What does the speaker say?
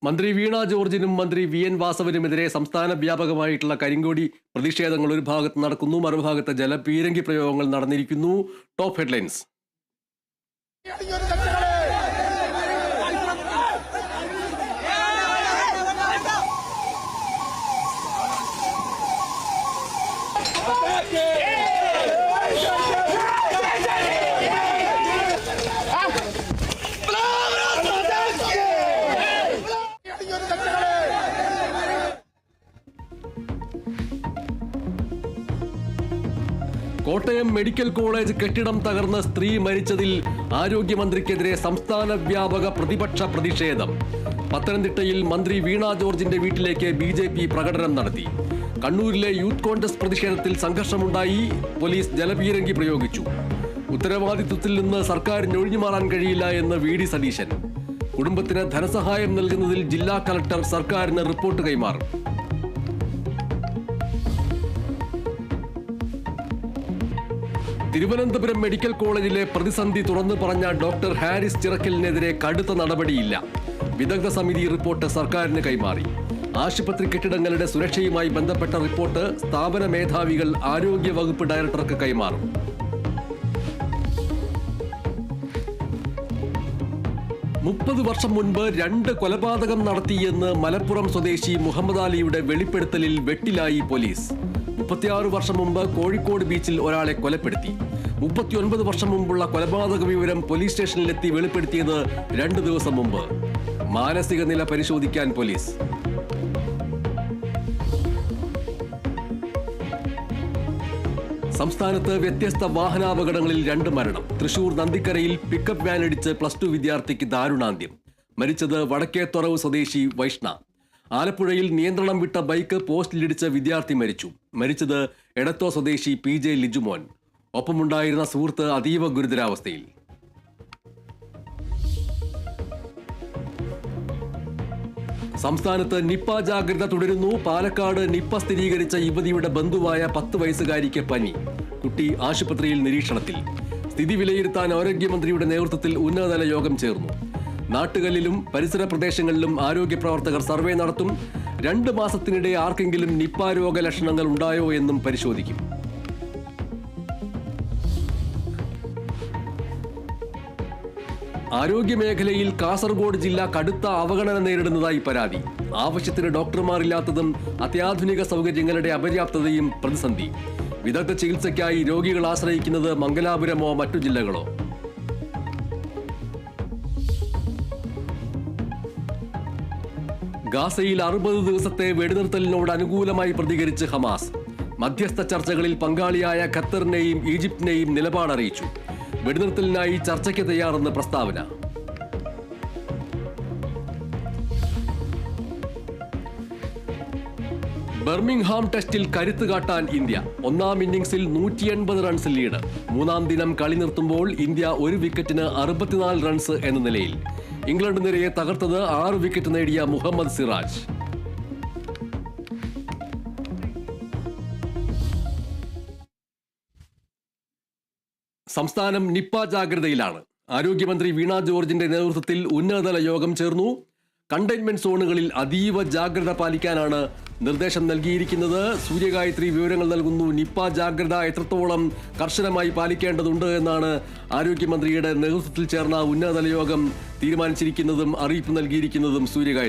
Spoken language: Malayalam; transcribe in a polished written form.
മന്ത്രി വീണ ജോർജിനും മന്ത്രി വി എൻ വാസവനുമെതിരെ സംസ്ഥാന വ്യാപകമായിട്ടുള്ള കരിങ്കോടി പ്രതിഷേധങ്ങൾ ഒരു ഭാഗത്ത് നടക്കുന്നു, മറുഭാഗത്ത് ജലപീരങ്കി പ്രയോഗങ്ങൾ നടന്നിരിക്കുന്നു. Top headlines. Kottayam medical college കെട്ടിടം തകർന്ന് സ്ത്രീ മരിച്ചതിൽ ആരോഗ്യമന്ത്രിക്കെതിരെ സംസ്ഥാന വ്യാപക പ്രതിപക്ഷ പ്രതിഷേധം. പത്തനംതിട്ടയിൽ മന്ത്രി വീണ ജോർജിന്റെ വീട്ടിലേക്ക് BJP പ്രകടനം നടത്തി. കണ്ണൂരിലെ യൂത്ത് കോൺഗ്രസ് പ്രതിഷേധത്തിൽ സംഘർഷമുണ്ടായി, പോലീസ് ജലപീരങ്കി പ്രയോഗിച്ചു. ഉത്തരവാദിത്വത്തിൽ നിന്ന് സർക്കാരിന് ഒഴിഞ്ഞുമാറാൻ കഴിയില്ല എന്ന് VD സതീശൻ. കുടുംബത്തിന് ധനസഹായം നൽകുന്നതിൽ ജില്ലാ കളക്ടർ സർക്കാരിന് റിപ്പോർട്ട് കൈമാറും. തിരുവനന്തപുരം മെഡിക്കൽ കോളേജിലെ പ്രതിസന്ധി തുറന്നു പറഞ്ഞ ഡോക്ടർ ഹാരിസ് ചിറക്കലിനെതിരെ കടുത്ത നടപടിയില്ല. വിദഗ്ധ സമിതി റിപ്പോർട്ട് സർക്കാരിന് കൈമാറി. ആശുപത്രി കെട്ടിടങ്ങളുടെ സുരക്ഷയുമായി ബന്ധപ്പെട്ട റിപ്പോർട്ട് സ്ഥാപന മേധാവികൾ ആരോഗ്യ വകുപ്പ് ഡയറക്ടർക്ക് കൈമാറും. മുപ്പത് വർഷം മുൻപ് 2 കൊലപാതകം നടത്തിയെന്ന് മലപ്പുറം സ്വദേശി മുഹമ്മദ് അലിയുടെ വെളിപ്പെടുത്തലിൽ വെട്ടിലായി പോലീസ്. 36 വർഷം മുമ്പ് കോഴിക്കോട് ബീച്ചിൽ ഒരാളെ കൊലപ്പെടുത്തി. 39 വർഷം മുമ്പുള്ള കൊലപാതക വിവരം പോലീസ് സ്റ്റേഷനിലെത്തി വെളിപ്പെടുത്തിയത് 2 ദിവസം മുമ്പ്. മാനസിക നില പരിശോധിക്കാൻ പോലീസ്. സംസ്ഥാനത്ത് വ്യത്യസ്ത വാഹനാപകടങ്ങളിൽ 2 മരണം. തൃശൂർ നന്ദിക്കരയിൽ പിക്കപ്പ് വാൻ ഇടിച്ച് +2 വിദ്യാർത്ഥിക്ക് ദാരുണാന്ത്യം. മരിച്ചത് വടക്കേത്തൊറവ് സ്വദേശി വൈഷ്ണ. ആലപ്പുഴയിൽ നിയന്ത്രണം വിട്ട ബൈക്ക് പോസ്റ്റിലിടിച്ച് വിദ്യാർത്ഥി മരിച്ചു. മരിച്ചത് എടത്തോ സ്വദേശി PJ ലിജുമോൻ. ഒപ്പമുണ്ടായിരുന്ന സുഹൃത്ത് അതീവ ഗുരുതരാവസ്ഥയിൽ. സംസ്ഥാനത്ത് നിപ്പ ജാഗ്രത തുടരുന്നു. പാലക്കാട് നിപ്പ സ്ഥിരീകരിച്ച യുവതിയുടെ ബന്ധുവായ 10 വയസ്സുകാരിക്ക് പനി. കുട്ടി ആശുപത്രിയിൽ നിരീക്ഷണത്തിൽ. സ്ഥിതി വിലയിരുത്താൻ ആരോഗ്യമന്ത്രിയുടെ നേതൃത്വത്തിൽ ഉന്നതതല യോഗം ചേർന്നു. നാട്ടുകല്ലിലും പരിസര പ്രദേശങ്ങളിലും ആരോഗ്യ പ്രവർത്തകർ സർവേ നടത്തും. 2 മാസത്തിനിടെ ആർക്കെങ്കിലും നിപ്പ രോഗലക്ഷണങ്ങൾ ഉണ്ടായോ എന്നും പരിശോധിക്കും. ആരോഗ്യമേഖലയിൽ കാസർഗോഡ് ജില്ല കടുത്ത അവഗണന നേരിടുന്നതായി പരാതി. ആവശ്യത്തിന് ഡോക്ടർമാരില്ലാത്തതും അത്യാധുനിക സൗകര്യങ്ങളുടെ അപര്യാപ്തതയും പ്രതിസന്ധി. വിദഗ്ധ ചികിത്സയ്ക്കായി രോഗികൾ ആശ്രയിക്കുന്നത് മംഗലാപുരമോ മറ്റു ജില്ലകളോ? ഗാസയിൽ 60 ദിവസത്തെ വെടിനിർത്തലിനോട് അനുകൂലമായി പ്രതികരിച്ച് ഹമാസ്. മധ്യസ്ഥ ചർച്ചകളിൽ പങ്കാളിയായ ഖത്തറിനെയും ഈജിപ്തിനെയും നിലപാടറിയിച്ചു. വെടിനിർത്തലിനായി ചർച്ചയ്ക്ക് തയ്യാറെന്ന് പ്രസ്താവന. ബർമിംഗ്ഹാം ടെസ്റ്റിൽ കരുത്ത് കാട്ടാൻ ഇന്ത്യ. 1-ാം ഇന്നിംഗ്സിൽ 180 റൺസ് ലീഡ്. 3-ാം ദിനം കളി നിർത്തുമ്പോൾ ഇന്ത്യ 1 വിക്കറ്റിന് 64 റൺസ് എന്ന നിലയിൽ. ഇംഗ്ലണ്ട് നിരയെ തകർത്തത് 6 വിക്കറ്റ് നേടിയ മുഹമ്മദ് സിറാജ്. സംസ്ഥാനം നിപ്പ ജാഗ്രതയിലാണ്. ആരോഗ്യമന്ത്രി വീണ ജോർജിന്റെ നേതൃത്വത്തിൽ ഉന്നതതല യോഗം ചേർന്നു. കണ്ടെയ്ൻമെന്റ് സോണുകളിൽ അതീവ ജാഗ്രത പാലിക്കാനാണ് നിർദ്ദേശം നൽകിയിരിക്കുന്നത്. സൂര്യഗായത്രി വിവരങ്ങൾ നൽകുന്നു. നിപ്പ ജാഗ്രത എത്രത്തോളം കർശനമായി പാലിക്കേണ്ടതുണ്ട് എന്നാണ് ആരോഗ്യമന്ത്രിയുടെ നേതൃത്വത്തിൽ ചേർന്ന ഉന്നതതല യോഗം തീരുമാനിച്ചിരിക്കുന്നതും അറിയിപ്പ് നൽകിയിരിക്കുന്നതും. സൂര്യഗായത്രി.